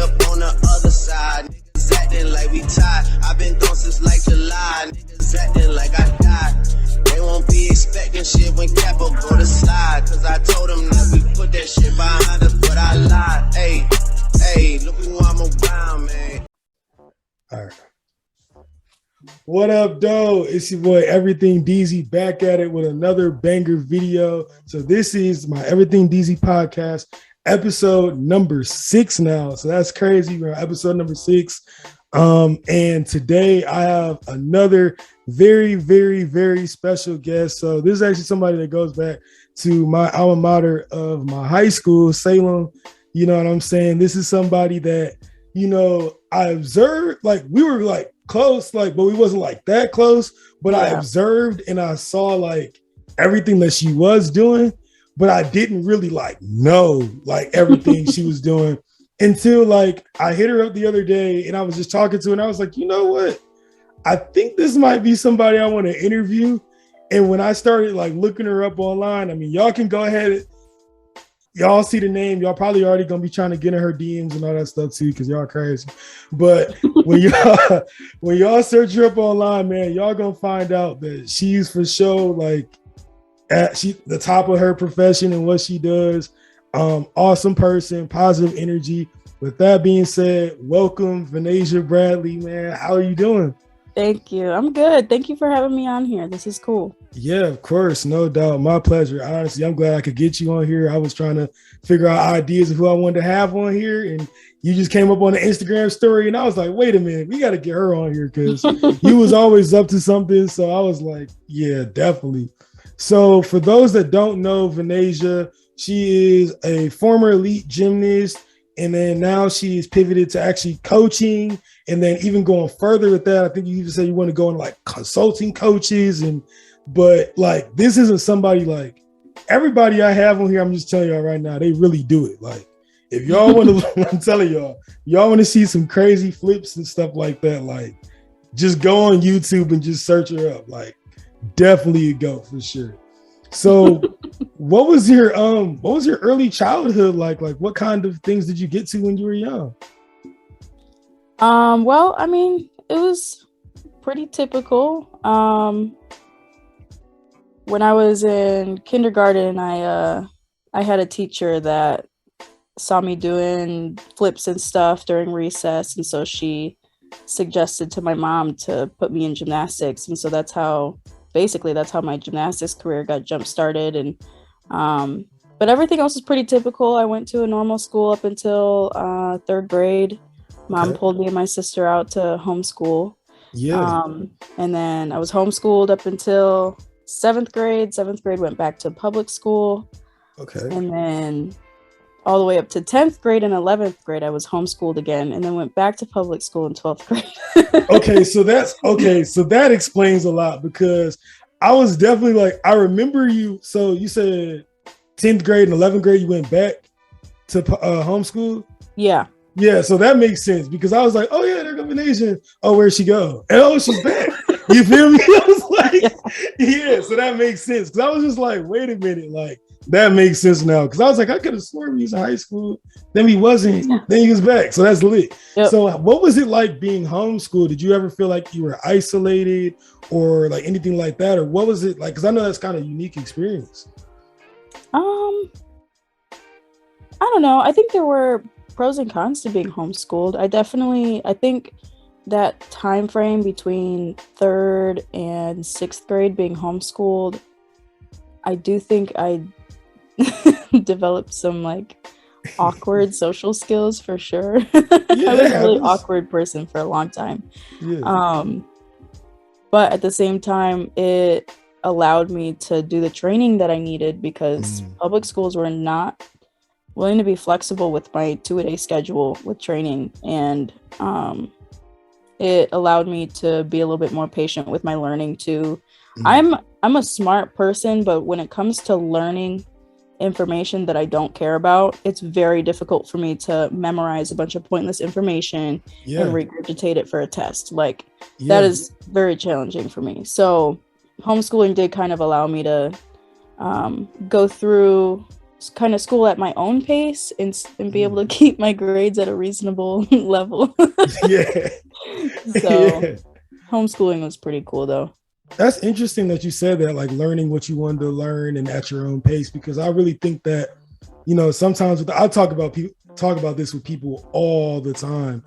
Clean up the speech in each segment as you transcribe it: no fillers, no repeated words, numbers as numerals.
up on the other side. Niggas acting like we tied. I've been gone since like July. Niggas acting like I died. They won't be expecting shit when Capo go to slide. Cause I told them that we put that shit behind us, but I lied. Hey, look who I'm around, man. All right. What up, though? It's your boy Everything Deezy back at it with another banger video. So this is my Everything Deezy podcast, episode number 6 now. So that's crazy. We're on episode number 6. And today I have another very, very, very special guest. So this is actually somebody that goes back to my alma mater of my high school, Salem. You know what I'm saying? This is somebody that, you know, I observed, like we were like close, like, but we wasn't like that close. But yeah. I observed and I saw like everything that she was doing, but I didn't really like know like everything she was doing until like I hit her up the other day and I was just talking to her and I was like, you know what? I think this might be somebody I want to interview. And when I started like looking her up online, I mean, y'all can go ahead. Y'all see the name. Y'all probably already gonna be trying to get in her DMs and all that stuff too, because y'all crazy. But when y'all search her up online, man, y'all gonna find out that she's for sure like at the top of her profession and what she does. Awesome person, positive energy. With that being said, welcome Vanasia Bradley, man. How are you doing? Thank you. I'm good. Thank you for having me on here. This is cool. Yeah, of course. No doubt. My pleasure. Honestly, I'm glad I could get you on here. I was trying to figure out ideas of who I wanted to have on here. And you just came up on the Instagram story. And I was like, wait a minute, we got to get her on here because you was always up to something. So I was like, yeah, definitely. So for those that don't know Vanasia, she is a former elite gymnast. And then now she's pivoted to actually coaching. And then even going further with that, I think you even said you want to go in like consulting coaches. But like, this isn't somebody like everybody I have on here. I'm just telling y'all right now, they really do it. Like if y'all want to, I'm telling y'all want to see some crazy flips and stuff like that. Like just go on YouTube and just search her up. Like definitely a go for sure. So what was your early childhood like? Like what kind of things did you get to when you were young? Well, I mean, it was pretty typical. When I was in kindergarten, I had a teacher that saw me doing flips and stuff during recess, and so she suggested to my mom to put me in gymnastics, and so that's how my gymnastics career got jump started. And but everything else was pretty typical. I went to a normal school up until 3rd grade. Mom pulled me and my sister out to homeschool. Yeah. And then I was homeschooled up until 7th grade. 7th grade went back to public school. Okay. And then all the way up to 10th grade and 11th grade, I was homeschooled again, and then went back to public school in 12th grade. So that explains a lot, because I was definitely like, I remember you. So you said 10th grade and 11th grade, you went back to homeschool? Yeah. Yeah, so that makes sense, because I was like, oh yeah, there goes Vanasia. Oh, where'd she go? And oh, she's back. You feel me? I was like, yeah, so that makes sense. Because I was just like, wait a minute, like, that makes sense now. Because I was like, I could have sworn he was in high school. Then he wasn't. Then he was back. So that's lit. Yep. So what was it like being homeschooled? Did you ever feel like you were isolated or like anything like that? Or what was it like? Because I know that's kind of a unique experience. I don't know. I think there were pros and cons to being homeschooled. I think that time frame between 3rd and 6th grade being homeschooled, I do think I developed some like awkward social skills for sure. Yeah, I was a really awkward person for a long time. Yeah. But at the same time, it allowed me to do the training that I needed, because public schools were not willing to be flexible with my 2-a-day schedule with training, and it allowed me to be a little bit more patient with my learning too. I'm a smart person, but when it comes to learning information that I don't care about, it's very difficult for me to memorize a bunch of pointless information and regurgitate it for a test. Like that is very challenging for me. So homeschooling did kind of allow me to go through kind of school at my own pace and be able to keep my grades at a reasonable level. Yeah. So Yeah. homeschooling was pretty cool though. That's interesting that you said that, like learning what you wanted to learn and at your own pace, because I really think that, you know, sometimes I talk about this with people all the time.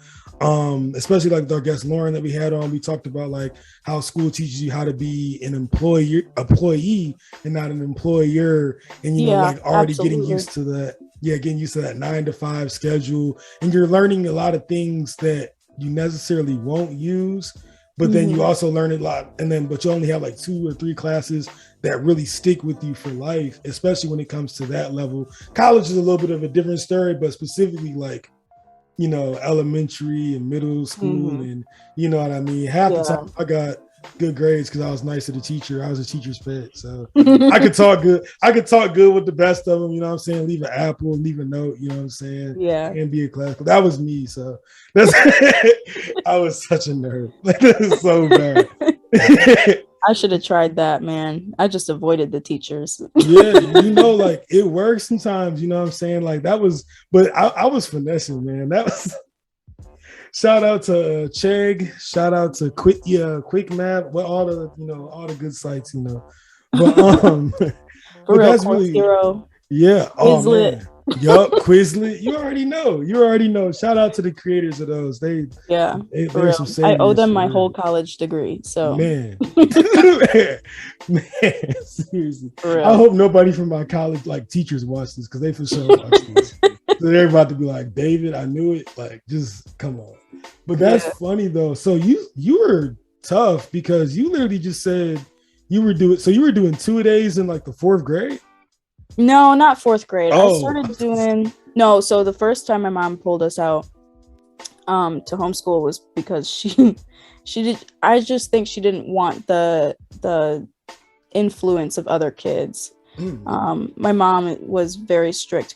Especially like our guest Lauren that we had on, we talked about like how school teaches you how to be an employee and not an employer, and you know, like already getting used to that. Yeah, getting used to that 9 to 5 schedule, and you're learning a lot of things that you necessarily won't use, but then you also learn a lot, but you only have like 2 or 3 classes that really stick with you for life, especially when it comes to that level. College is a little bit of a different story, but specifically like, you know, elementary and middle school, and you know what I mean? Half the time I got good grades because I was nice to the teacher. I was a teacher's pet. So I could talk good. I could talk good with the best of them, you know what I'm saying? Leave an apple, leave a note, you know what I'm saying? Yeah. And be a class. But that was me. So that's I was such a nerd. Like, that is so bad. I should have tried that, man. I just avoided the teachers. Yeah, you know, like it works sometimes, you know what I'm saying? Like that was, but I was finessing, man. That was shout out to Chegg, shout out to Quick Map, what all the, you know, all the good sites, you know. But but that's really Hero. Yeah. Oh man. Yup, Quizlet. You already know. Shout out to the creators of those. They're some saviors. I owe them my whole college degree. So man, seriously. I hope nobody from my college like teachers watch this, because they for sure watch this. So they're about to be like, David, I knew it. Like, just come on. But that's funny though. So you were tough, because you literally just said you were doing 2-a-days in like the 4th grade. No, not 4th grade. I started doing so the first time my mom pulled us out to homeschool was because she did. I just think she didn't want the influence of other kids. My mom was very strict,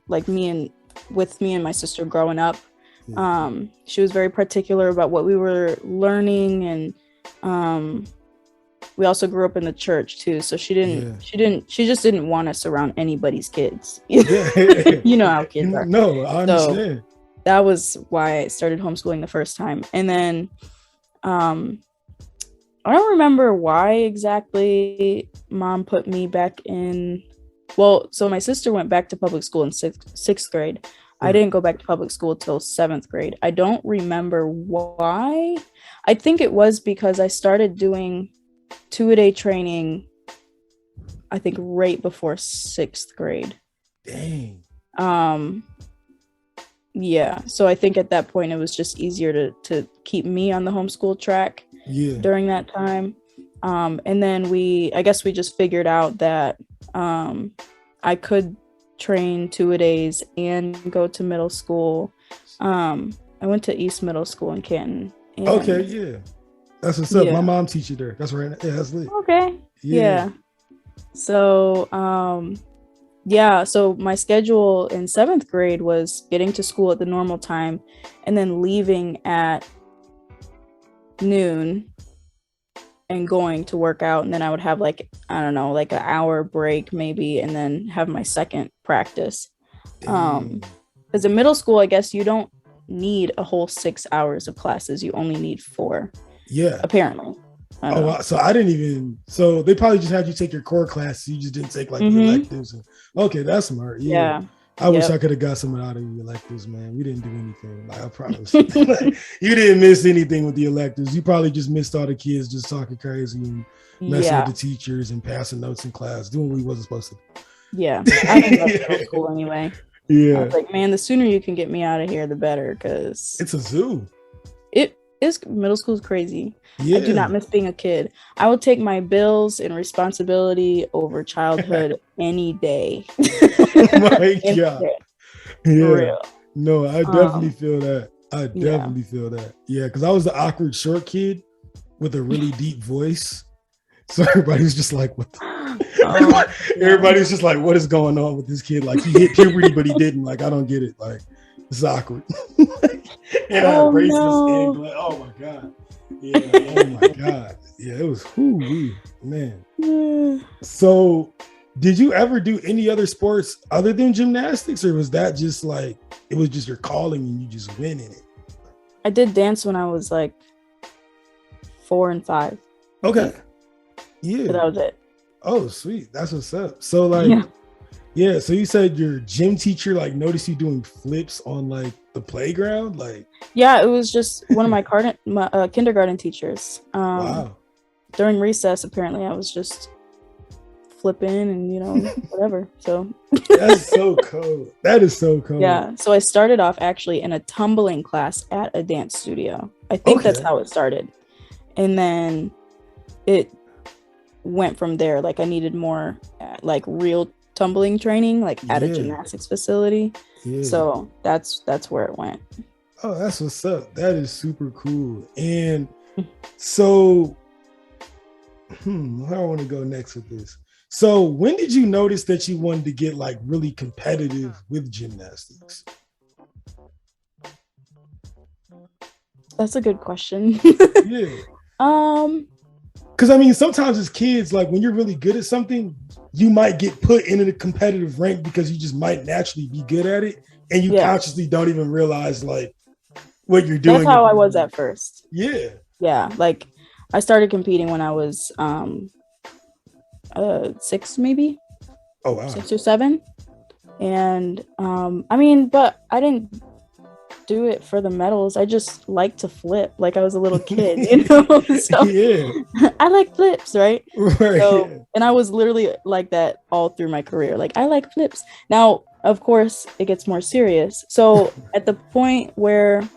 with me and my sister growing up. She was very particular about what we were learning, and we also grew up in the church too, so she just didn't want us around anybody's kids. You know how kids are. No, I understand. So that was why I started homeschooling the first time. And then I don't remember why exactly mom put me back in. Well, so my sister went back to public school in sixth grade. I didn't go back to public school till 7th grade. I don't remember why. I think it was because I started doing 2-a-day training, I think right before 6th grade. Dang. Yeah. So I think at that point it was just easier to keep me on the homeschool track during that time. And then I guess we just figured out that I could train 2-a-days and go to middle school. I went to East Middle School in Canton. Okay, yeah. That's what's up. My mom teaches there. That's right. Yeah, that's lit. Okay. Yeah. So, so my schedule in 7th grade was getting to school at the normal time and then leaving at noon and going to work out. And then I would have like an hour break maybe, and then have my second practice. Because in middle school, I guess you don't need a whole 6 hours of classes. You only need 4. Yeah. Apparently. So I didn't even. So they probably just had you take your core classes. You just didn't take like the electives. Okay, that's smart. Yeah. I wish I could have got some out of the electives, man. We didn't do anything. Like, I promise. You didn't miss anything with the electives. You probably just missed all the kids just talking crazy and messing with the teachers and passing notes in class, doing what we wasn't supposed to do. Yeah. I didn't go to middle school anyway. Yeah. I was like, man, the sooner you can get me out of here, the better, because it's a zoo. Middle school's crazy. I do not miss being a kid. I will take my bills and responsibility over childhood any day. Oh my God. Yeah. No, I definitely feel that. I definitely feel that. Yeah, because I was the awkward short kid with a really deep voice. So everybody's just like, what the everybody's just like, what is going on with this kid? Like, he hit puberty, but he didn't. Like, I don't get it. Like, it's awkward. And I had bracelets and oh my God. Yeah, oh my God. Yeah, it was man. So Did you ever do any other sports other than gymnastics, or was that just like it was just your calling and you just went in it? I did dance when I was like 4 and 5. Okay. Yeah. But that was it. Oh, sweet. That's what's up. So like, yeah. So you said your gym teacher like noticed you doing flips on like the playground, like. Yeah, it was just one of my kindergarten teachers. Wow. During recess, apparently, I was just flipping and whatever. So that's so cool. That is so cool. Yeah. So I started off actually in a tumbling class at a dance studio. I think that's how it started, and then it went from there. Like I needed more like real tumbling training, like at a gymnastics facility. Yeah. So that's where it went. Oh, that's what's up. That is super cool. And so, where I want to go next with this. So when did you notice that you wanted to get like really competitive with gymnastics? That's a good question. Yeah. Because I mean, sometimes as kids, like when you're really good at something, you might get put into the competitive rank because you just might naturally be good at it, and you consciously don't even realize like what you're doing. That's how I was at first. Yeah. Yeah. Like I started competing when I was 6, maybe. Oh wow. 6 or 7. And I mean, but I didn't do it for the medals. I just like to flip like I was a little kid, So yeah. I like flips, right? Right. So, and I was literally like that all through my career. Like I like flips. Now, of course, it gets more serious. So at the point where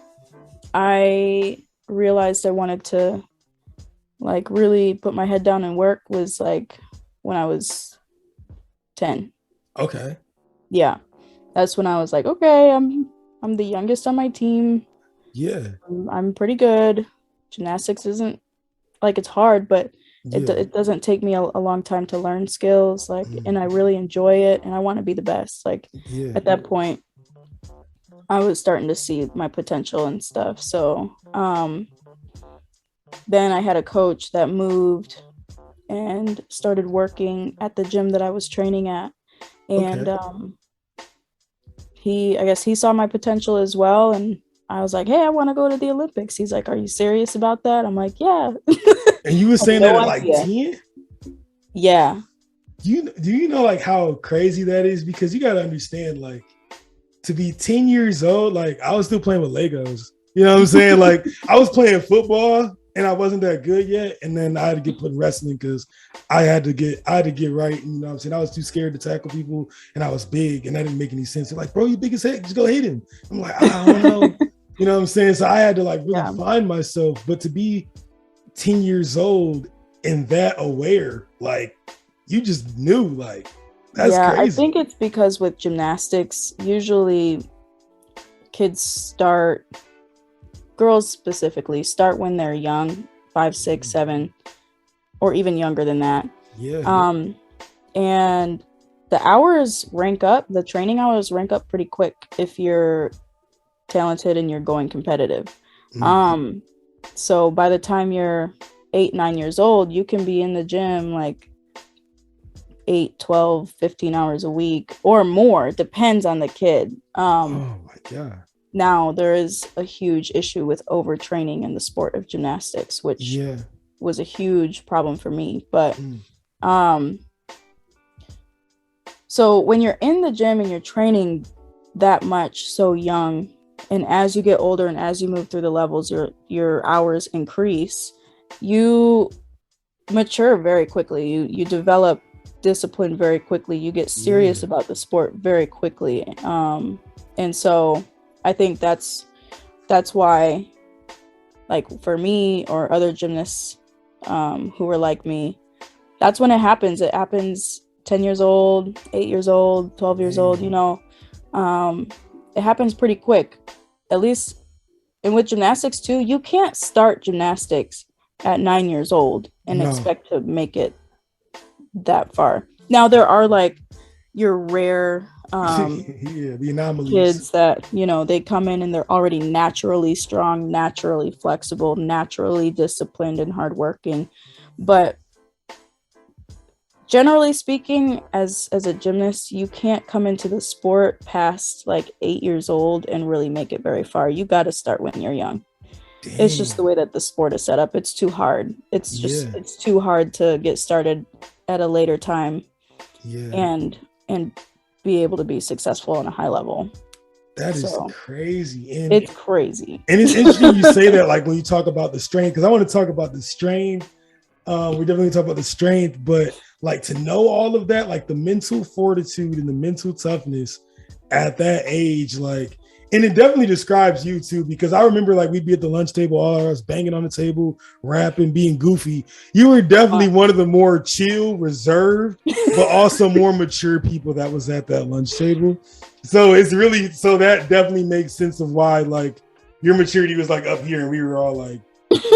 I realized I wanted to like really put my head down and work was like when I was 10. Okay. Yeah. That's when I was like, okay, I'm the youngest on my team. Yeah. I'm pretty good. Gymnastics isn't like it's hard, but it doesn't take me a long time to learn skills. Like, and I really enjoy it, and I want to be the best. Like at that point, I was starting to see my potential and stuff. So then I had a coach that moved and started working at the gym that I was training at, and I guess he saw my potential as well, and I was like, hey, I want to go to the Olympics. He's like, are you serious about that? I'm like, yeah. And you were saying that at like 10? Yeah. Do you know like how crazy that is? Because you got to understand, like, to be 10 years old, like I was still playing with Legos. You know what I'm saying? Like I was playing football and I wasn't that good yet. And then I had to get put in wrestling because I had to get right. You know what I'm saying? I was too scared to tackle people and I was big and that didn't make any sense. They're like, bro, you big as heck, just go hit him. I'm like, I don't know. You know what I'm saying? So I had to like really find myself. But to be 10 years old and that aware, like you just knew, like, that's crazy. I think it's because with gymnastics, usually girls specifically, start when they're young, 5, 6, 7, or even younger than that. Yeah. And the hours rank up, the training hours rank up pretty quick if you're talented and you're going competitive. So by the time you're 8, 9 years old, you can be in the gym like 8, 12, 15 hours a week or more. It depends on the kid. Oh my God. Now there is a huge issue with overtraining in the sport of gymnastics, which was a huge problem for me. But so when you're in the gym and you're training that much so young, and as you get older and as you move through the levels, your hours increase, you mature very quickly. You develop discipline very quickly. You get serious about the sport very quickly. And so I think that's why, like for me or other gymnasts who were like me, that's when it happens. It happens 10 years old, 8 years old, 12 years old, you know. It happens pretty quick, at least. And with gymnastics too, you can't start gymnastics at 9 years old and expect to make it that far. Now there are like your rare the anomalies, kids that, you know, they come in and they're already naturally strong, naturally flexible, naturally disciplined and hardworking. But generally speaking, as a gymnast, you can't come into the sport past like 8 years old and really make it very far. You got to start when you're young. Dang. It's just the way that the sport is set up. It's too hard. It's too hard to get started at a later time. Yeah. And be able to be successful on a high level. That is crazy. And it's crazy. And it's interesting you say that, like when you talk about the strength, because I want to talk about the strength. We definitely talk about the strength, but like to know all of that, like the mental fortitude and the mental toughness at that age, like, and it definitely describes you too, because I remember like we'd be at the lunch table, all of us banging on the table, rapping, being goofy. You were definitely one of the more chill, reserved, but also more mature people that was at that lunch table. So it's really, so that definitely makes sense of why like your maturity was like up here and we were all like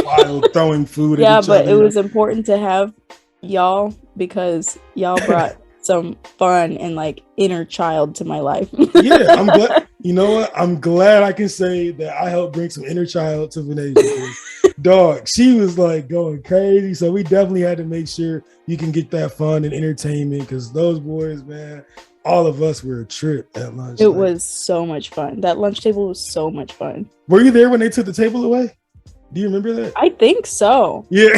wild, throwing food at each other. But it was important to have y'all because y'all brought some fun and like inner child to my life. Yeah, I'm glad. You know what? I'm glad I can say that I helped bring some inner child to Vanasia. Dog, she was like going crazy. So we definitely had to make sure you can get that fun and entertainment because those boys, man, all of us were a trip at lunch. It was so much fun. That lunch table was so much fun. Were you there when they took the table away? Do you remember that? I think so. Yeah.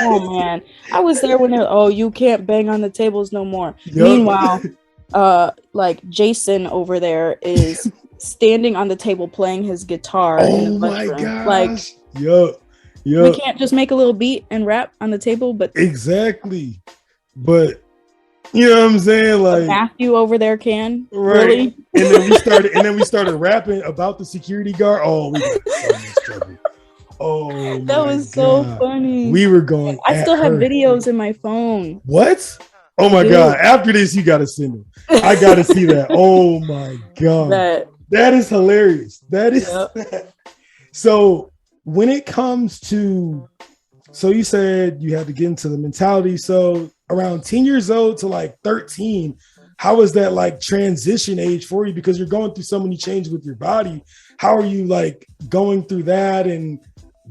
Oh man, I was there when you can't bang on the tables no more. Yep. Meanwhile, like Jason over there is standing on the table playing his guitar. Oh my gosh. Like, yup. We can't just make a little beat and rap on the table, but exactly. But you know what I'm saying? Like Matthew over there can. Right. Really? And then we started rapping about the security guard. Oh, we got so much trouble. Oh, that was so funny. We were going. I still have videos in my phone. What? Oh my God. After this, you got to send them. I got to see that. Oh my God. That is hilarious. That is. Yep. So when it comes to, so you said you had to get into the mentality. So around 10 years old to like 13, how was that like transition age for you? Because you're going through so many changes with your body. How are you like going through that and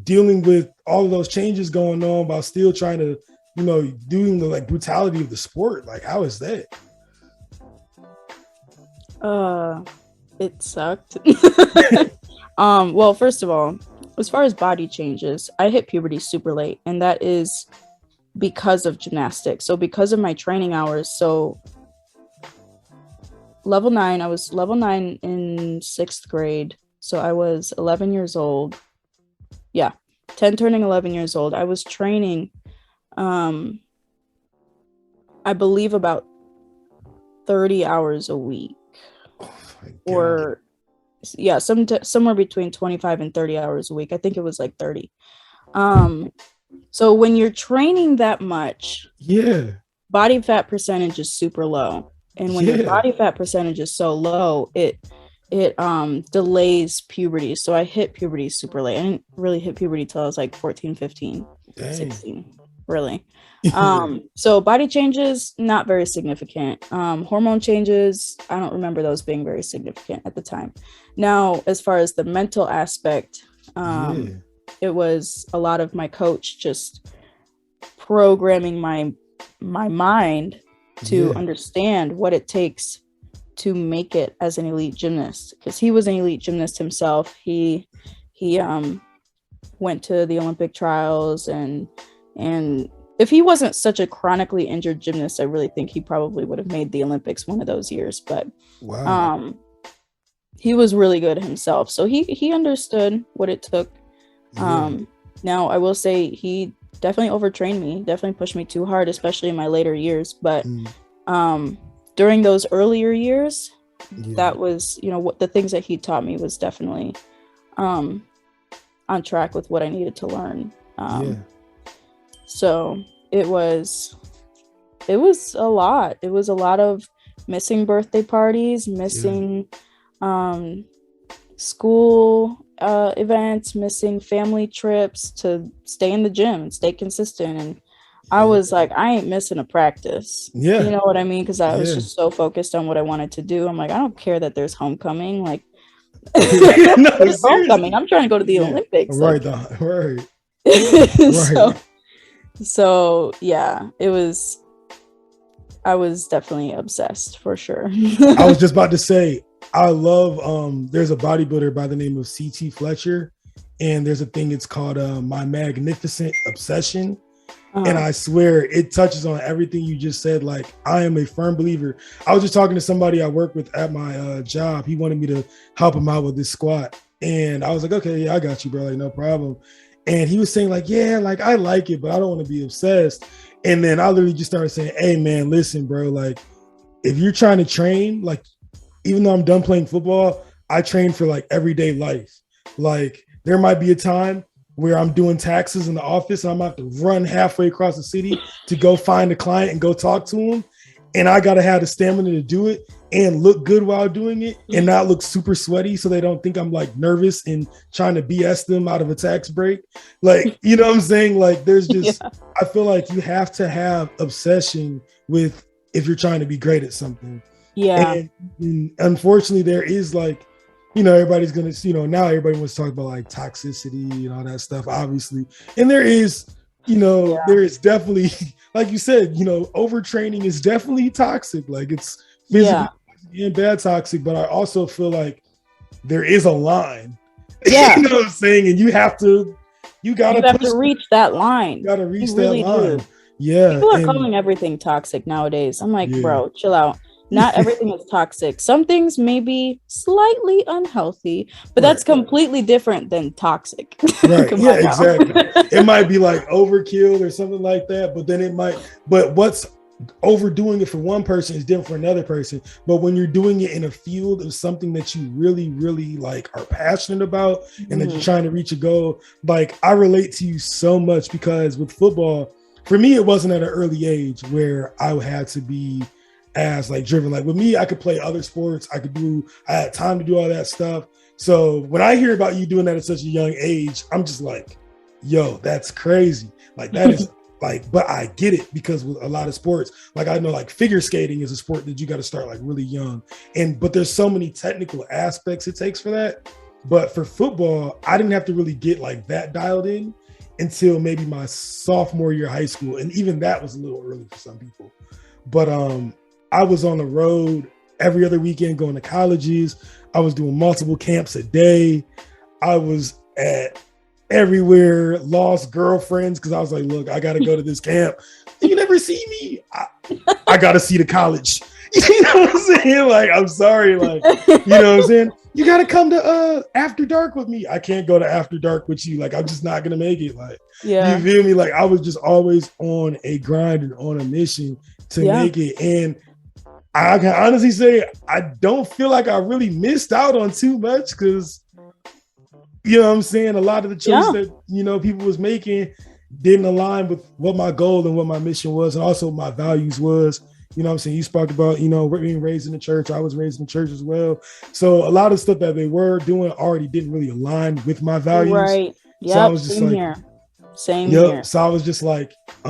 dealing with all of those changes going on while still trying to, you know, doing the like brutality of the sport? Like, how is that? It sucked. Well, first of all, as far as body changes, I hit puberty super late, and that is because of gymnastics. So because of my training hours, so level 9, I was level 9 in 6th grade. So I was 11 years old. Yeah, 10 turning 11 years old. I was training, I believe about 30 hours a week. Or yeah, somewhere between 25 and 30 hours a week. I think it was like 30. So when you're training that much, body fat percentage is super low. And when your body fat percentage is so low, it delays puberty. So I hit puberty super late. I didn't really hit puberty till I was like 14, 15, 16, really. So body changes, not very significant. Hormone changes, I don't remember those being very significant at the time. Now, as far as the mental aspect, it was a lot of my coach just programming my mind to understand what it takes to make it as an elite gymnast, because he was an elite gymnast himself. He went to the Olympic trials, and if he wasn't such a chronically injured gymnast, I really think he probably would have made the Olympics one of those years. But he was really good himself, so he understood what it took. Now I will say he definitely overtrained me, definitely pushed me too hard, especially in my later years. But during those earlier years, that was, you know, what the things that he taught me was definitely on track with what I needed to learn. So it was a lot. It was a lot of missing birthday parties, missing school events, missing family trips to stay in the gym and stay consistent. And I was like, I ain't missing a practice. You know what I mean? Because I was just so focused on what I wanted to do. I'm like, I don't care that there's homecoming. Like, there's homecoming. I'm trying to go to the Olympics. Right. Like, right. So yeah, it was I was definitely obsessed for sure. I was just about to say, I love, there's a bodybuilder by the name of CT Fletcher, and there's a thing, it's called My Magnificent Obsession. And I swear it touches on everything you just said. Like, I am a firm believer. I was just talking to somebody I work with at my job. He wanted me to help him out with this squat. And I was like, okay, yeah, I got you, bro. Like, no problem. And he was saying like, yeah, like I like it, but I don't want to be obsessed. And then I literally just started saying, hey man, listen, bro, like if you're trying to train, like, even though I'm done playing football, I train for like everyday life. Like there might be a time where I'm doing taxes in the office and I'm about to run halfway across the city to go find a client and go talk to him. And I got to have the stamina to do it and look good while doing it and not look super sweaty so they don't think I'm like nervous and trying to BS them out of a tax break. Like, you know what I'm saying? Like there's just, I feel like you have to have obsession with if you're trying to be great at something. Yeah. And unfortunately there is like, you know, everybody's going to, you know, now everybody wants to talk about like toxicity and all that stuff, obviously. And there is, you know, there is definitely, like you said, you know, overtraining is definitely toxic. Like it's physically and bad toxic, but I also feel like there is a line. Yeah. You know what I'm saying? And you have to reach that line. You got to reach you that really line. Do. Yeah. People are calling everything toxic nowadays. I'm like, bro, chill out. Not everything is toxic. Some things may be slightly unhealthy, but that's completely different than toxic. Right. Yeah, exactly. It might be like overkill or something like that, but then it might, but what's overdoing it for one person is different for another person. But when you're doing it in a field of something that you really, really like are passionate about and that you're trying to reach a goal, like I relate to you so much because with football, for me, it wasn't at an early age where I had to be as like driven. Like with me, I could play other sports. I had time to do all that stuff. So when I hear about you doing that at such a young age, I'm just like, yo, that's crazy. Like that is like, but I get it because with a lot of sports, like I know like figure skating is a sport that you got to start like really young. But there's so many technical aspects it takes for that. But for football, I didn't have to really get like that dialed in until maybe my sophomore year of high school. And even that was a little early for some people. But I was on the road every other weekend going to colleges. I was doing multiple camps a day. I was at everywhere, lost girlfriends because I was like, look, I got to go to this camp. You never see me. I got to see the college. You know what I'm saying? Like, I'm sorry. Like, you know what I'm saying? You got to come to After Dark with me. I can't go to After Dark with you. Like, I'm just not going to make it. Like, you feel me? Like, I was just always on a grind and on a mission to make it. And I can honestly say I don't feel like I really missed out on too much because, you know what I'm saying, a lot of the choices that, you know, people was making didn't align with what my goal and what my mission was and also my values was. You know what I'm saying? You spoke about, you know, being raised in the church. I was raised in the church as well. So a lot of stuff that they were doing already didn't really align with my values. Right. Yeah. So I was just Same here. So I was just like, I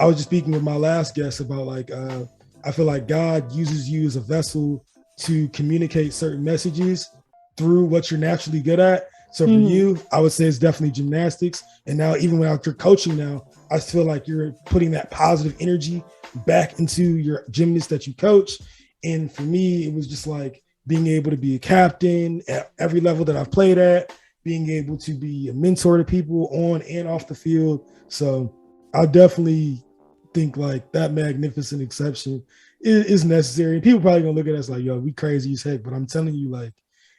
was just speaking with my last guest about like, I feel like God uses you as a vessel to communicate certain messages through what you're naturally good at. So for you, I would say it's definitely gymnastics. And now even when you're coaching now, I feel like you're putting that positive energy back into your gymnasts that you coach. And for me, it was just like being able to be a captain at every level that I've played at, being able to be a mentor to people on and off the field. So I definitely think like that magnificent exception is necessary. And people probably gonna look at us like, yo, we crazy as heck. But I'm telling you, like,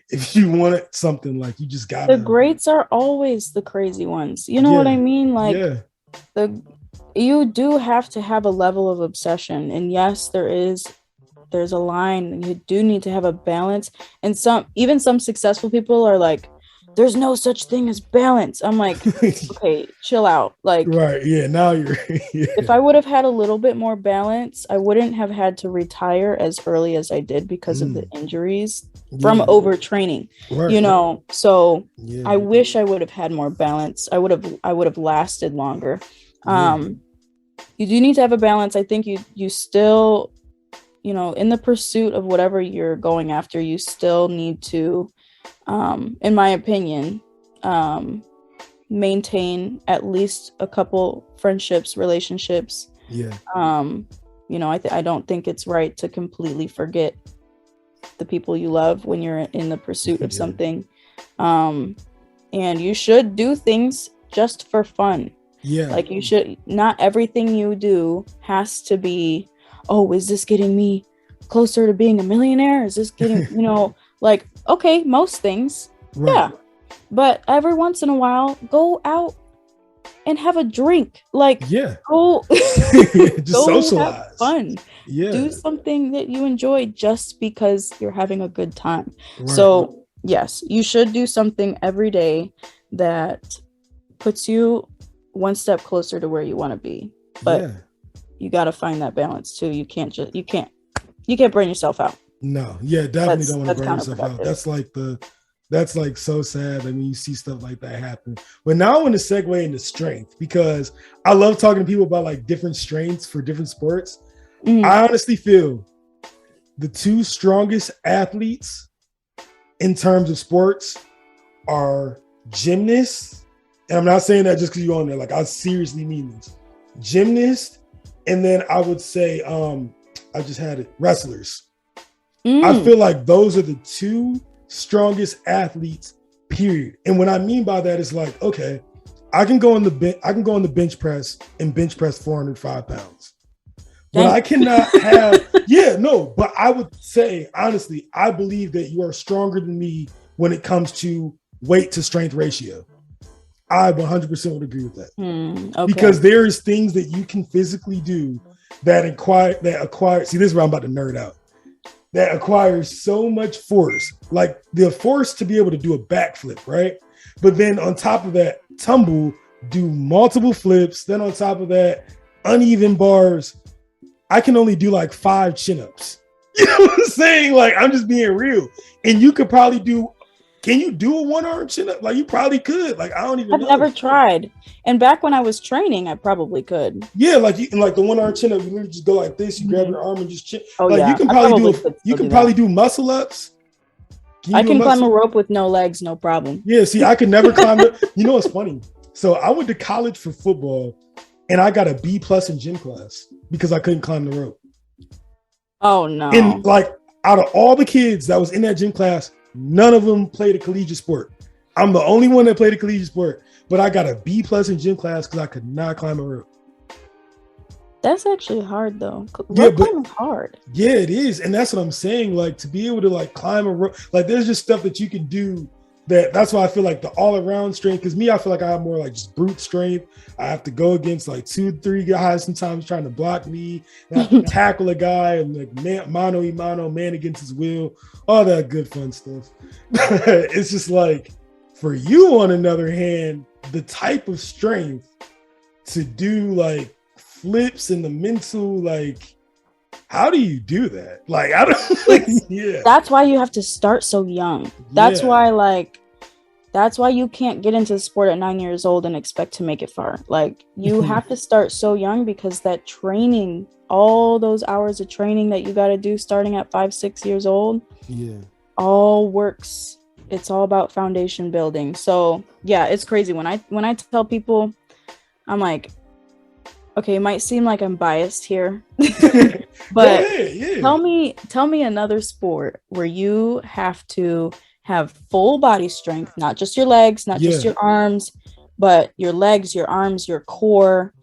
if you want something, like, you just gotta. The greats are always the crazy ones. You know what I mean? Like, you do have to have a level of obsession. And yes, there's a line. You do need to have a balance. And some successful people are like, there's no such thing as balance. I'm like, okay, chill out. Like, right. Yeah. Now you're, if I would have had a little bit more balance, I wouldn't have had to retire as early as I did because of the injuries from overtraining, you know? So I wish I would have had more balance. I would have lasted longer. You do need to have a balance. I think you still, you know, in the pursuit of whatever you're going after, you still need to, in my opinion, maintain at least a couple friendships, relationships. You know, I don't think it's right to completely forget the people you love when you're in the pursuit of something. And you should do things just for fun. Yeah. Like you should, not everything you do has to be, oh, is this getting me closer to being a millionaire? Is this getting, you know, like, okay, most things. Right. Yeah. But every once in a while, go out and have a drink. Like, go, just go socialize. Have fun. Yeah. Do something that you enjoy just because you're having a good time. Right. So, yes, you should do something every day that puts you one step closer to where you want to be. But you got to find that balance too. You can't burn yourself out. No, definitely don't want to burn yourself out. That's like so sad. I mean, you see stuff like that happen. But now I want to segue into strength, because I love talking to people about like different strengths for different sports. I honestly feel the two strongest athletes in terms of sports are gymnasts. And I'm not saying that just because you're on there. Like, I seriously mean this. Gymnasts, and then I would say, I just had it, wrestlers. I feel like those are the two strongest athletes, period. And what I mean by that is like, okay, I can go on the bench press and bench press 405 pounds. But I cannot have, but I would say, honestly, I believe that you are stronger than me when it comes to weight to strength ratio. I 100% would agree with that. Okay. Because there's things that you can physically do that acquire, see, this is where I'm about to nerd out, that acquires so much force, like the force to be able to do a backflip, right? But then on top of that, tumble, do multiple flips. Then on top of that, uneven bars. I can only do like 5 chin-ups. You know what I'm saying? Like, I'm just being real. And you could probably can you do a 1-arm chin-up? Like, you probably could. Like, I don't even know. I've never tried. And back when I was training, I probably could. Yeah, like the 1-arm chin-up, you literally just go like this, you grab your arm and just chin. Oh, like, yeah. You can probably do muscle ups. I can climb a rope with no legs, no problem. Yeah, see, I could never climb it. You know what's funny? So I went to college for football and I got a B+ in gym class because I couldn't climb the rope. Oh no. And like, out of all the kids that was in that gym class, none of them played a collegiate sport. I'm the only one that played a collegiate sport, but I got a B+ in gym class because I could not climb a rope. That's actually hard though. Rope climbing is hard. Yeah, it is. And that's what I'm saying. Like, to be able to like climb a rope, like there's just stuff that you can do that's why I feel like the all-around strength, because me, I feel like I have more like just brute strength. I have to go against like 2-3 guys sometimes trying to block me. I have to tackle a guy and like mano y mano, man against his will, all that good fun stuff. It's just like, for you, on another hand, the type of strength to do like flips and the mental, like, how do you do that? Like, I don't. That's why you have to start so young. That's why you can't get into the sport at 9 years old and expect to make it far. Like, you have to start so young, because that training, all those hours of training that you got to do starting at 5-6 years old, all works. It's all about foundation building. So yeah, it's crazy when I tell people, I'm like, okay, it might seem like I'm biased here, but tell me another sport where you have to have full body strength, not just your legs, not just your arms, but your legs, your arms, your core.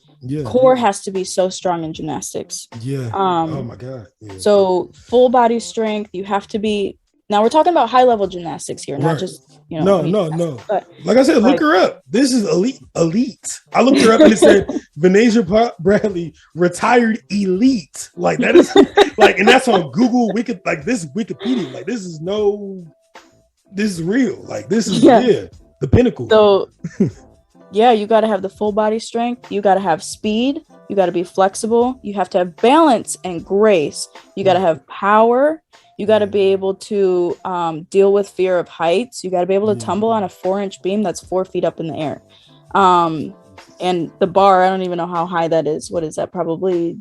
Core has to be so strong in gymnastics. Oh my God. So full body strength, you have to be. Now we're talking about high level gymnastics here, not just, you know. No. But, like I said, look her up. This is elite. I looked her up and it said Vanasia Bradley retired elite. Like, that is like, and that's on Google. Like, this is Wikipedia. Like, this is real. Like, this is the pinnacle. So you got to have the full body strength. You got to have speed. You got to be flexible. You have to have balance and grace. You got to have power. You got to be able to deal with fear of heights. You got to be able to tumble on a 4-inch beam that's 4 feet up in the air. And the bar, I don't even know how high that is. What is that? Probably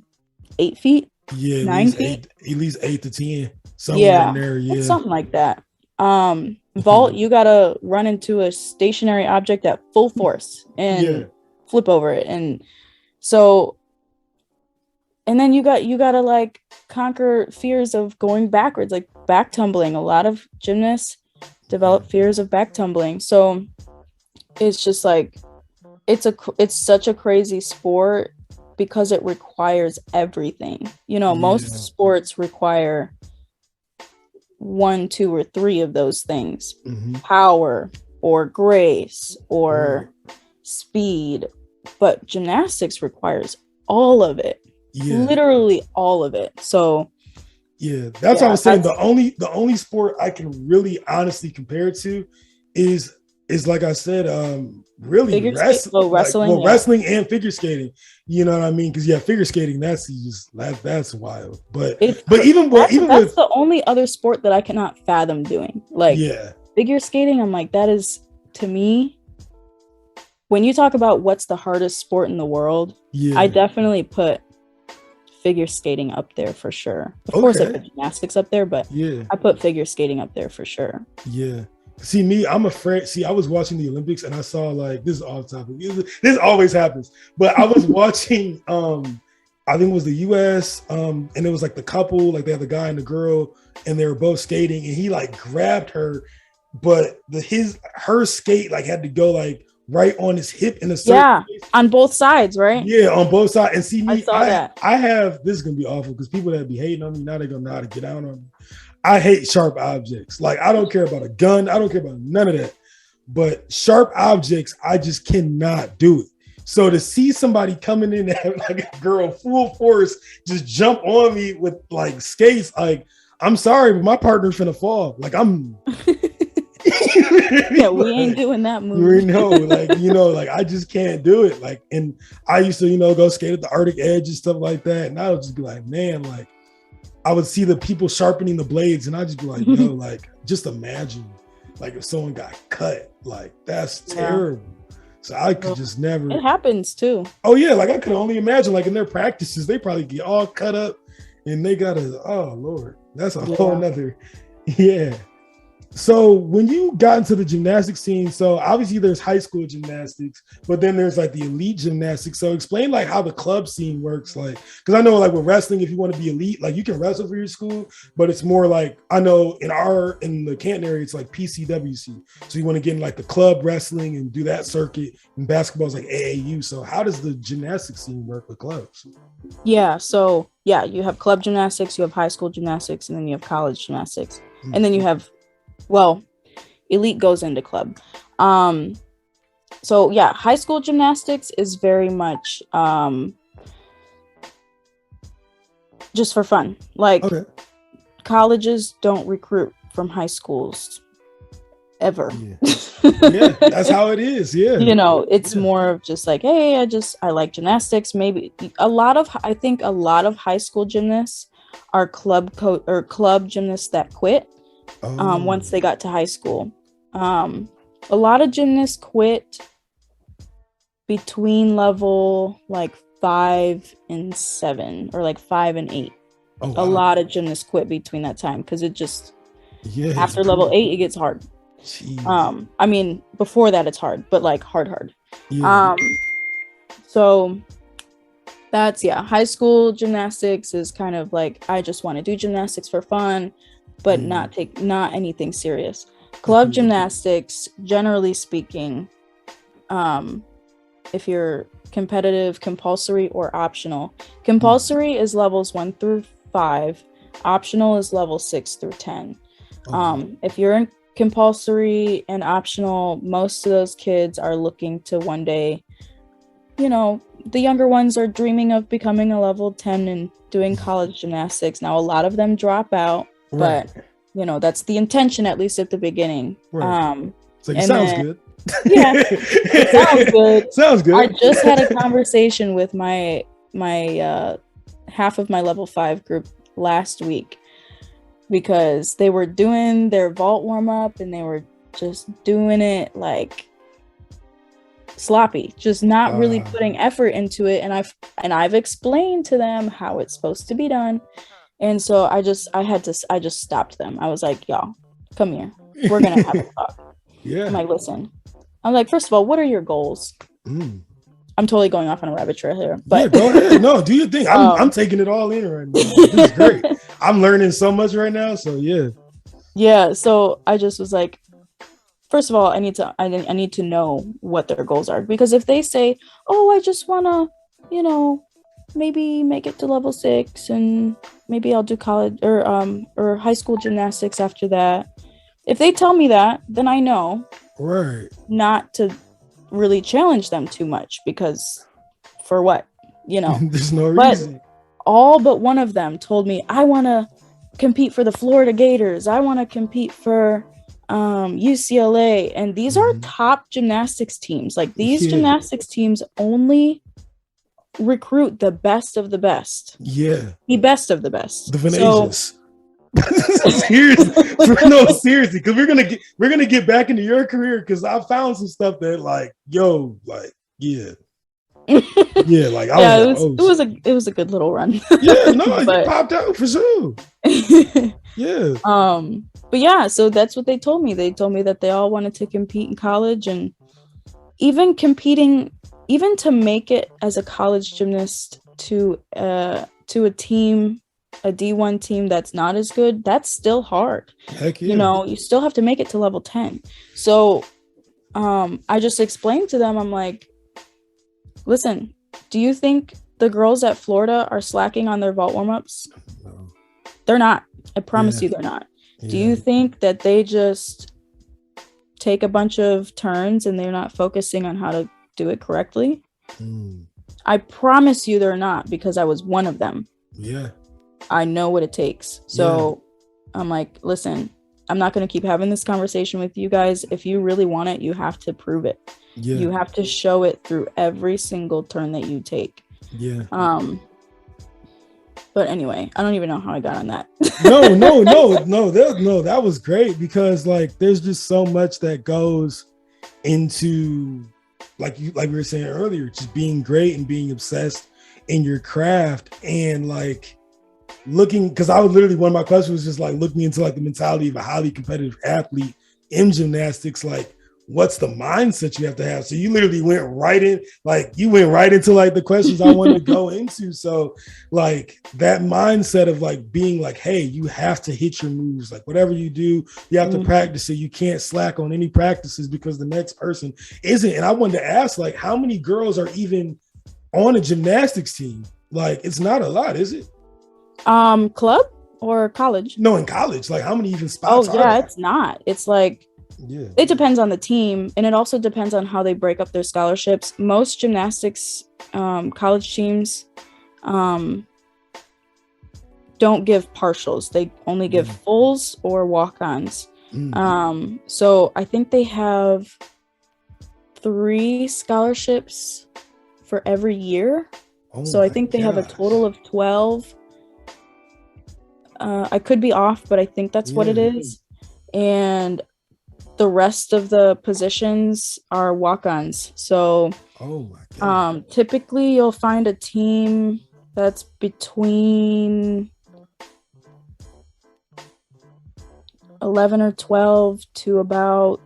8 feet? Yeah, 9 feet? At least 8 to 10. Somewhere in there, it's something like that. Vault, you got to run into a stationary object at full force and flip over it. And so And then you gotta like conquer fears of going backwards, like back tumbling. A lot of gymnasts develop fears of back tumbling. So it's just like it's such a crazy sport because it requires everything. You know, most sports require 1, 2, or 3 of those things. Power or grace or speed, but gymnastics requires all of it. Literally all of it. So that's what I was saying. The only sport I can really honestly compare it to is like I said, really wrestling and figure skating. You know what I mean? Because figure skating, that's wild. But that's the only other sport that I cannot fathom doing. Like figure skating, I'm like, that is, to me, when you talk about what's the hardest sport in the world, I definitely put figure skating up there for sure. Of course I put gymnastics up there, but I put figure skating up there for sure. See, me, I'm afraid. See, I was watching the Olympics and I saw, like, this is off topic. This always happens. But I was watching, I think it was the US, and it was like the couple, like they had the guy and the girl, and they were both skating, and he like grabbed her, but her skate like had to go like right on his hip in a certain place. On both sides, right? On both sides. And see, me, I have, this is gonna be awful because people that be hating on me now, they're gonna know how to get out on me. I hate sharp objects. Like, I don't care about a gun. I don't care about none of that. But sharp objects, I just cannot do it. So to see somebody coming in and like a girl full force just jump on me with like skates, like, I'm sorry, but my partner's finna fall. Like, I'm we ain't doing that move. We know, like, like I just can't do it. Like, and I used to, go skate at the Arctic Edge and stuff like that. And I would just be like, man, like, I would see the people sharpening the blades and I'd just be like, yo, like, just imagine, like, if someone got cut, like, that's terrible. So I could just never. It happens too. Oh yeah, like I could only imagine, like in their practices, they probably get all cut up and they gotta, oh Lord, that's a whole nother, So when you got into the gymnastics scene, so obviously there's high school gymnastics, but then there's like the elite gymnastics. So explain like how the club scene works, like, because I know like with wrestling, if you want to be elite, like you can wrestle for your school, but it's more like, I know in the Canton area, it's like PCWC. So you want to get in like the club wrestling and do that circuit, and basketball is like AAU. So how does the gymnastics scene work with clubs? So you have club gymnastics, you have high school gymnastics, and then you have college gymnastics. And then you have, elite goes into club. High school gymnastics is very much just for fun. Like, colleges don't recruit from high schools ever. That's how it is. It's more of just like, hey, I like gymnastics. Maybe I think a lot of high school gymnasts are club gymnasts that quit once they got to high school. A lot of gymnasts quit between level like 5 and 7 or like 5 and 8. A lot of gymnasts quit between that time because it just after level 8 it gets hard. I mean, before that it's hard, but like hard. So that's high school gymnastics is kind of like, I just want to do gymnastics for fun, but not anything serious. Club gymnastics, generally speaking, if you're competitive, compulsory, or optional. Compulsory is levels 1 through 5. Optional is level 6 through 10. If you're in compulsory and optional, most of those kids are looking to one day, the younger ones are dreaming of becoming a level 10 and doing college gymnastics. Now, a lot of them drop out, but that's the intention, at least at the beginning. So it sounds good. It sounds good. Sounds good. I just had a conversation with my half of my level 5 group last week because they were doing their vault warm up and they were just doing it like sloppy, just not really putting effort into it. And I've explained to them how it's supposed to be done. And so I just stopped them. I was like, y'all, come here. We're going to have a talk. I'm like, listen. I'm like, first of all, what are your goals? I'm totally going off on a rabbit trail here, yeah, but go ahead. No, do your thing. I'm taking it all in right now. This is great. I'm learning so much right now. So yeah. Yeah. So I just was like, first of all, I need to know what their goals are, because if they say, oh, I just want to, maybe make it to level 6 and maybe I'll do college or high school gymnastics after that. If they tell me that, then I know Right. not to really challenge them too much, because for what, There's no but reason. all but one of them told me, I want to compete for the Florida Gators, I want to compete for UCLA, and these are top gymnastics teams. Like, these gymnastics teams only recruit the best of the best. Yeah, the best of the best. the Vanasias. Seriously, no, seriously, because we're gonna get back into your career, because I found some stuff that it was a good little run. Yeah, no, you popped out for sure. Yeah. But yeah, so that's what they told me. They told me that they all wanted to compete in college, and even to make it as a college gymnast to a team, a D1 team that's not as good, that's still hard. Heck yeah. You still have to make it to level 10. So I just explained to them, I'm like, listen, do you think the girls at Florida are slacking on their vault warm-ups? No. They're not. I promise you they're not. Yeah. Do you think that they just take a bunch of turns and they're not focusing on how to do it correctly? I promise you they're not, because I was one of them. Yeah. I know what it takes. So I'm like, listen, I'm not going to keep having this conversation with you guys. If you really want it, you have to prove it. Yeah. You have to show it through every single turn that you take. Yeah. But anyway, I don't even know how I got on that. No, that was great, because like there's just so much that goes into, like we were saying earlier, just being great and being obsessed in your craft, and like looking, because I was literally, one of my questions was just like looking into like the mentality of a highly competitive athlete in gymnastics, like what's the mindset you have to have. So you literally went right into like the questions I wanted to go into. So like that mindset of like being like, hey, you have to hit your moves, like whatever you do, you have to practice it. You can't slack on any practices, because the next person isn't. And I wanted to ask, like, how many girls are even on a gymnastics team? Like, it's not a lot, is it? Club or college? No, in college. Like, how many even spots are there? It's not. It's like, it depends on the team, and it also depends on how they break up their scholarships. Most gymnastics college teams don't give partials. They only give fulls or walk-ons. So I think they have 3 scholarships for every year. So I think they have a total of 12. I could be off, but I think that's what it is. And the rest of the positions are walk-ons. So typically you'll find a team that's between 11 or 12 to about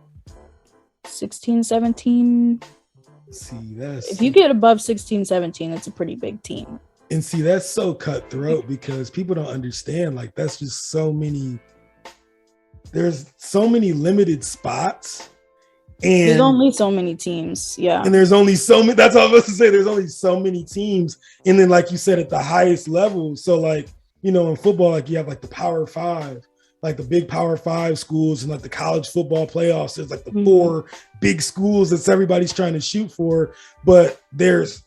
16, 17. If you get above 16, 17, it's a pretty big team. And see, that's so cutthroat, because people don't understand, like, that's just there's so many limited spots, and there's only so many teams. Yeah. And there's only so many, that's all I was to say. There's only so many teams. And then, like you said, at the highest level. So like, in football, like you have like the Power 5, like the big Power 5 schools, and like the college football playoffs. There's like the 4 big schools that everybody's trying to shoot for, but there's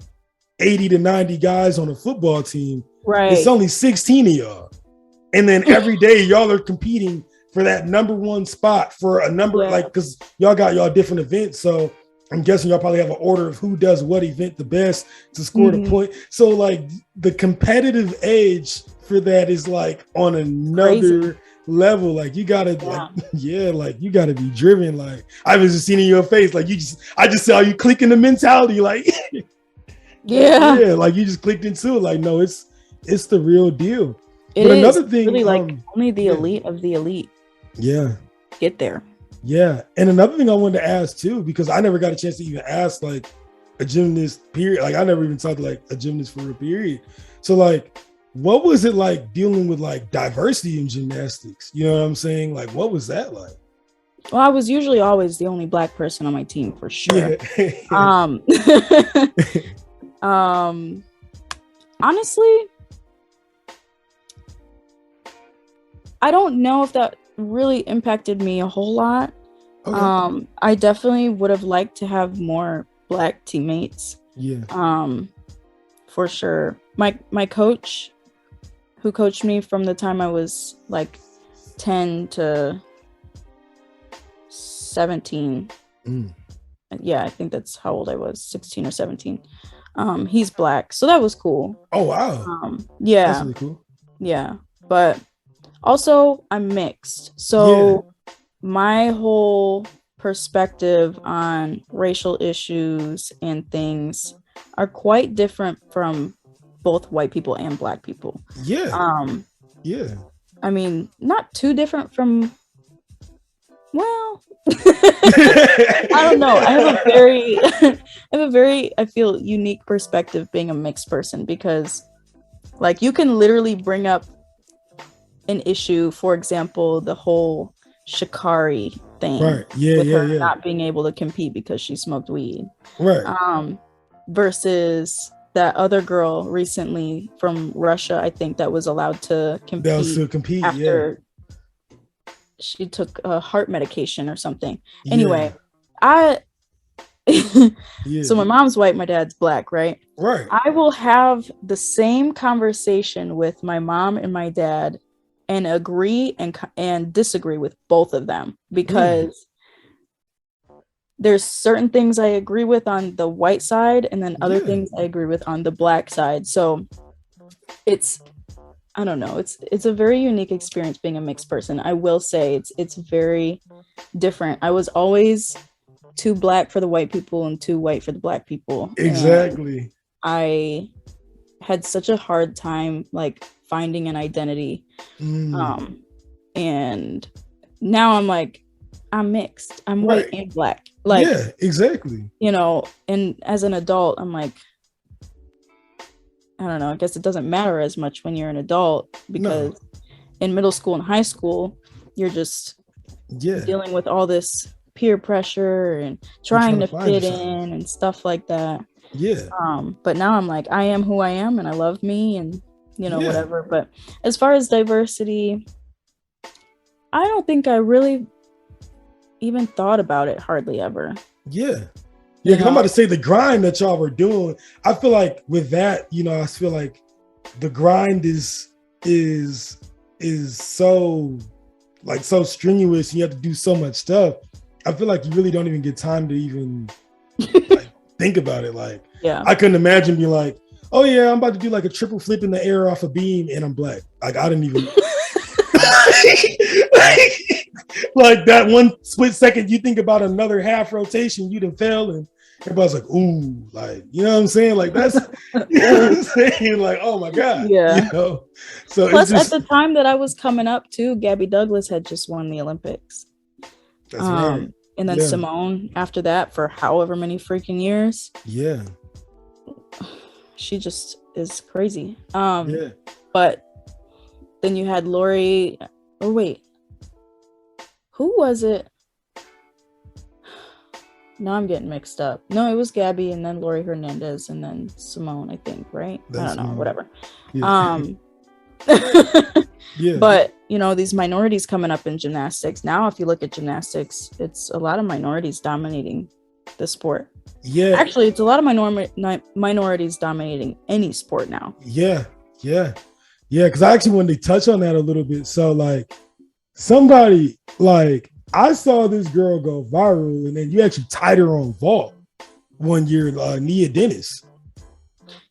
80 to 90 guys on a football team. Right. It's only 16 of y'all. And then every day y'all are competing for that number 1 spot for a number, like, because y'all got y'all different events. So I'm guessing y'all probably have an order of who does what event the best to score the point. So like the competitive edge for that is like on another level. Like you gotta you gotta be driven. Like I was just seeing in your face, like I just saw you clicking the mentality, like like you just clicked into it. Like, no, it's the real deal. But another thing, really like only the elite of the elite get there. Yeah. And another thing I wanted to ask too, because I never got a chance to even ask like a gymnast, period. Like I never even talked to like a gymnast for a period. So like, what was it like dealing with like diversity in gymnastics? You know what I'm saying? Like, what was that like? Well, I was usually always the only Black person on my team for sure. Yeah. Honestly, I don't know if that really impacted me a whole lot. Okay. I definitely would have liked to have more Black teammates. Yeah. For sure. My coach, who coached me from the time I was like 10 to 17. Yeah, I think that's how old I was, 16 or 17. He's Black, so that was cool. Oh wow. Yeah. That's really cool. Yeah. But also I'm mixed. So my whole perspective on racial issues and things are quite different from both white people and Black people. Yeah. Yeah. I mean, not too different from, well, I don't know. I have a very, I feel, unique perspective being a mixed person, because like you can literally bring up an issue, for example, the whole Shikari thing, right? Yeah, with her yeah. not being able to compete because she smoked weed, right? Versus that other girl recently from Russia, I think, that was allowed to compete. That was to compete after she took a heart medication or something. Anyway, so my mom's white, my dad's Black, right? Right. I will have the same conversation with my mom and my dad and agree and disagree with both of them, because there's certain things I agree with on the white side, and then other things I agree with on the Black side. So it's, I don't know, it's a very unique experience being a mixed person. I will say it's very different. I was always too Black for the white people and too white for the Black people. Exactly. And I had such a hard time like finding an identity. And now I'm like, I'm mixed. I'm white and Black. Like, yeah, exactly. You know, and as an adult, I'm like, I don't know, I guess it doesn't matter as much when you're an adult, because in middle school and high school, you're just dealing with all this peer pressure and trying to fit in and stuff like that. Yeah. But now I'm like, I am who I am, and I love me, and you know, whatever. But as far as diversity, I don't think I really even thought about it hardly ever. Yeah, because I'm about to say the grind that y'all were doing. I feel like with that, you know, I feel like the grind is so like so strenuous, and you have to do so much stuff. I feel like you really don't even get time to even like think about it. Like, I couldn't imagine being like, oh yeah, I'm about to do like a triple flip in the air off a beam and I'm Black. Like I didn't even like that one split second you think about another half rotation, you done fell, and everybody's like, ooh, like, you know what I'm saying? Like that's, you know what I'm saying? Like, oh my God. Yeah. You know? So plus it's just, at the time that I was coming up too, Gabby Douglas had just won the Olympics. That's right. And then Simone after that for however many freaking years. Yeah. She just is crazy. But then you had Lori, or wait, who was it? No, I'm getting mixed up. No, it was Gabby, and then Lori Hernandez, and then Simone, I think, right? I don't know, whatever. But you know, these minorities coming up in gymnastics now, if you look at gymnastics, it's a lot of minorities dominating the sport. Actually, it's a lot of minorities dominating any sport now. Because I actually wanted to touch on that a little bit. So like somebody, like I saw this girl go viral, and then you actually tied her on vault one year, Nia Dennis.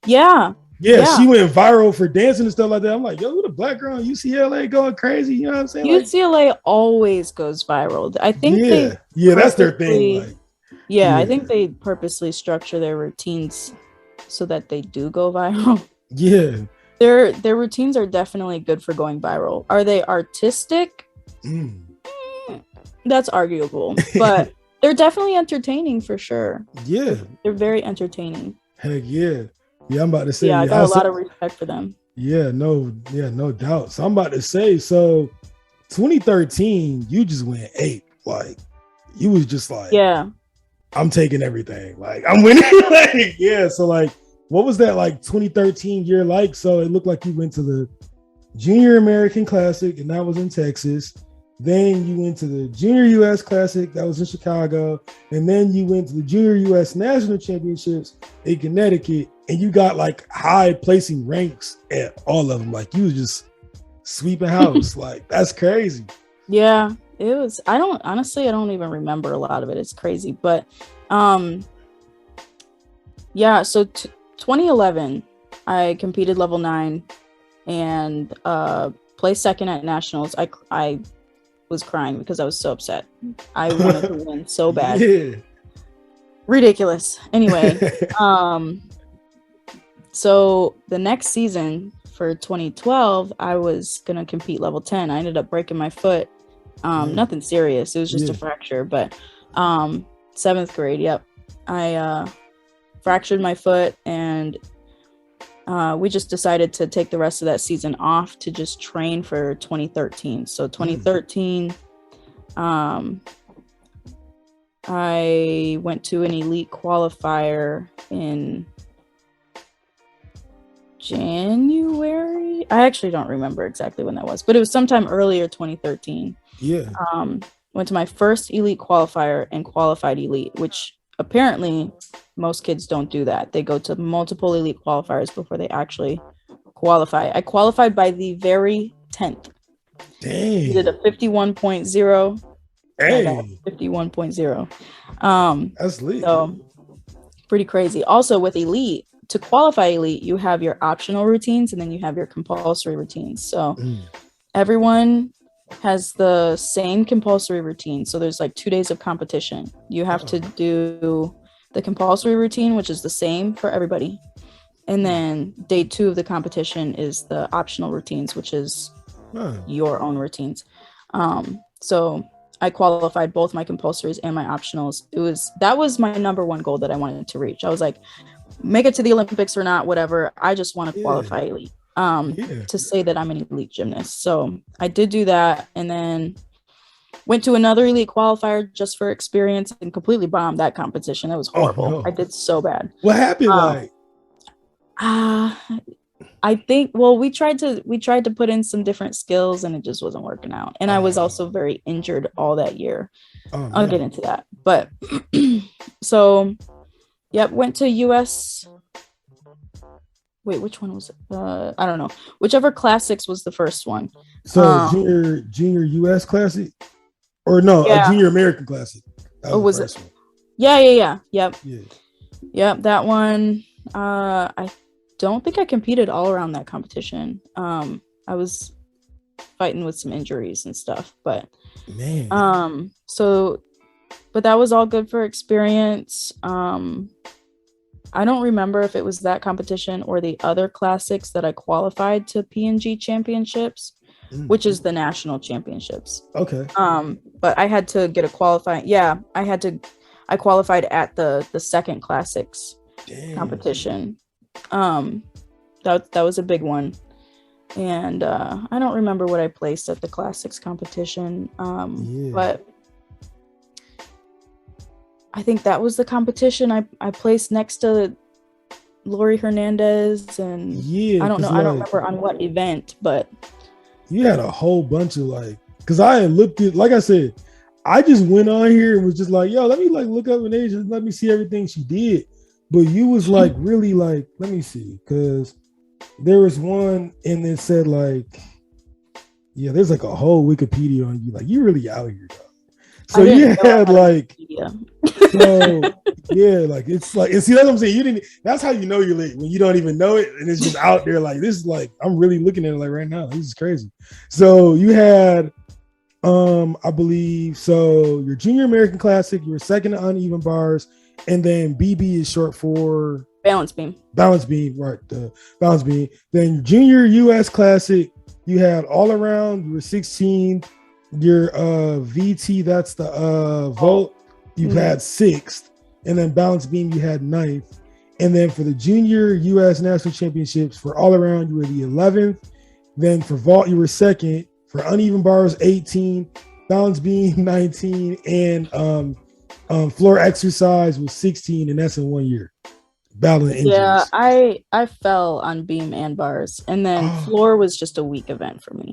Yeah, she went viral for dancing and stuff like that. I'm like, yo, what a Black girl in UCLA going crazy. You know what I'm saying? UCLA always goes viral. I think that's their thing. Like, I think they purposely structure their routines so that they do go viral. Their routines are definitely good for going viral. Are they artistic? That's arguable. But They're definitely entertaining for sure. Yeah. They're very entertaining. Heck yeah. Yeah, I'm about to say. Yeah, I got a lot of respect for them. Yeah, no doubt. So I'm about to say, so 2013, you just went ape. Like, you was just like, yeah, I'm taking everything. Like, I'm winning. Like, yeah. So like, what was that like 2013 year like? So it looked like you went to the Junior American Classic, and that was in Texas. Then you went to the Junior US Classic, that was in Chicago. And then you went to the Junior US National Championships in Connecticut, and you got like high placing ranks at all of them. Like, you was just sweeping house. Like, that's crazy. Yeah, it was. I don't even remember a lot of it. It's crazy. But yeah, so 2011, I competed level 9 and placed second at nationals. I was crying because I was so upset. I wanted to win so bad. Yeah. Ridiculous. Anyway, so the next season for 2012, I was gonna compete level 10. I ended up breaking my foot. Nothing serious. It was just a fracture, but 7th grade. Yep, I fractured my foot, and we just decided to take the rest of that season off to just train for 2013. So 2013, I went to an elite qualifier in January. I actually don't remember exactly when that was, but it was sometime earlier 2013. Yeah. Went to my first elite qualifier and qualified elite, which apparently most kids don't do that. They go to multiple elite qualifiers before they actually qualify. I qualified by the very 10th. Dang. I did a 51.0. Hey. 51.0. That's lit. So pretty crazy. Also with elite, to qualify elite, you have your optional routines and then you have your compulsory routines. So everyone has the same compulsory routine. So there's like 2 days of competition. You have to do the compulsory routine, which is the same for everybody. And then day 2 of the competition is the optional routines, which is your own routines. So I qualified both my compulsories and my optionals. That was my number one goal that I wanted to reach. I was like, make it to the Olympics or not, whatever. I just want to qualify elite. To say that I'm an elite gymnast. So I did do that, and then went to another elite qualifier just for experience and completely bombed that competition. That was horrible. Oh, no. I did so bad. What happened? I think, well, we tried to put in some different skills and it just wasn't working out. And I was also very injured all that year. I'll get into that. But so went to US. Wait, which one was it? I don't know. Whichever Classics was the first one. So junior US Classic, or no, a Junior American Classic. Was it? One. Yeah. Yep. That one. I don't think I competed all around that competition. I was fighting with some injuries and stuff, but man. But that was all good for experience. I don't remember if it was that competition or the other classics that I qualified to P&G championships, which is the national championships. Okay. But I had to get a qualifying. Yeah, I qualified at the second classics competition. That was a big one. And I don't remember what I placed at the classics competition. But I think that was the competition. I placed next to Lori Hernandez, and I don't know. I don't remember on what event, but you had a whole bunch of because I had looked at, like I said, I just went on here and was just like, yo, let me look up an age and let me see everything she did. But you was really let me see, because there was one and it said there's a whole Wikipedia on you. You really out here, dog. So you had it's and see, that's what I'm saying. You didn't. That's how you know you're late, when you don't even know it and it's just out there. This is I'm really looking at it right now. This is crazy. So you had, I believe, so your Junior American Classic, you were second to uneven bars, and then BB is short for balance beam. Balance beam, right? The balance beam. Then Junior US Classic, you had all around. You were 16. Your VT, that's the vault. you had sixth, and then balance beam you had ninth. And then for the junior U.S. national championships, for all around, you were the 11th. Then for vault, you were second. For uneven bars, 18. Balance beam, 19. And floor exercise was 16, and that's in 1 year. Battling injuries. Yeah, I fell on beam and bars, and then floor was just a weak event for me.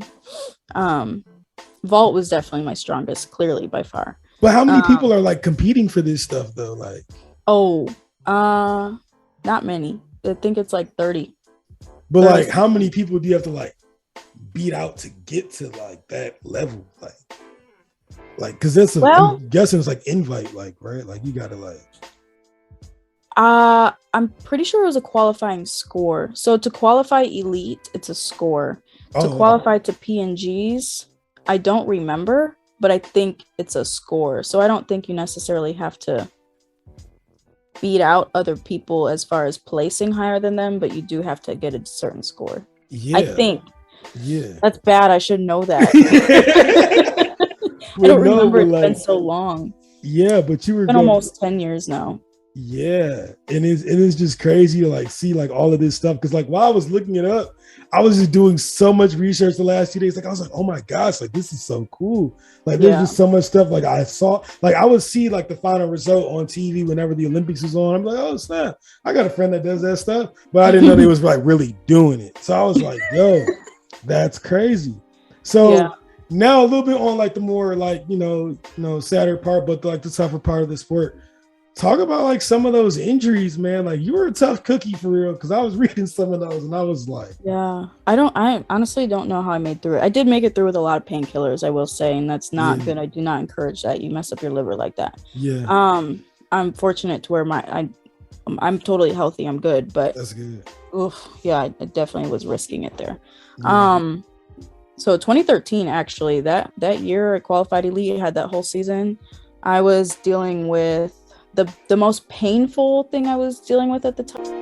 Vault was definitely my strongest, clearly by far. But how many people are like competing for this stuff though? Like, not many. I think it's like 30. But like, how many people do you have to like beat out to get to like that level? Like, because that's I'm guessing it's like invite, like, right? Like, you gotta like. I'm pretty sure it was a qualifying score. So to qualify elite, it's a score. To qualify to PNGs, I don't remember, but I think it's a score. So I don't think you necessarily have to beat out other people as far as placing higher than them, but you do have to get a certain score. Yeah, I think. Yeah, that's bad. I should know that. I don't remember. It's been so long. Yeah, but you were been almost 10 years now. Yeah, and it is just crazy to like see like all of this stuff, because like while I was looking it up, I was just doing so much research the last 2 days. Like I was like, oh my gosh, like this is so cool. Like there's just so much stuff. Like I saw, like I would see like the final result on TV whenever the Olympics was on. I'm like, oh snap, I got a friend that does that stuff, but I didn't know they was like really doing it. So I was like, yo, that's crazy. So now a little bit on like the more like you know sadder part, but like the tougher part of the sport. Talk about like some of those injuries, man. Like you were a tough cookie for real, because I was reading some of those and I was like, I honestly don't know how I made through it. I did make it through with a lot of painkillers, I will say, and that's not good. I do not encourage that. You mess up your liver like that. I'm fortunate to where I'm totally healthy. I'm good, but that's good. I definitely was risking it there. So 2013, actually, that year I qualified elite, had that whole season. I was dealing with the most painful thing I was dealing with at the time.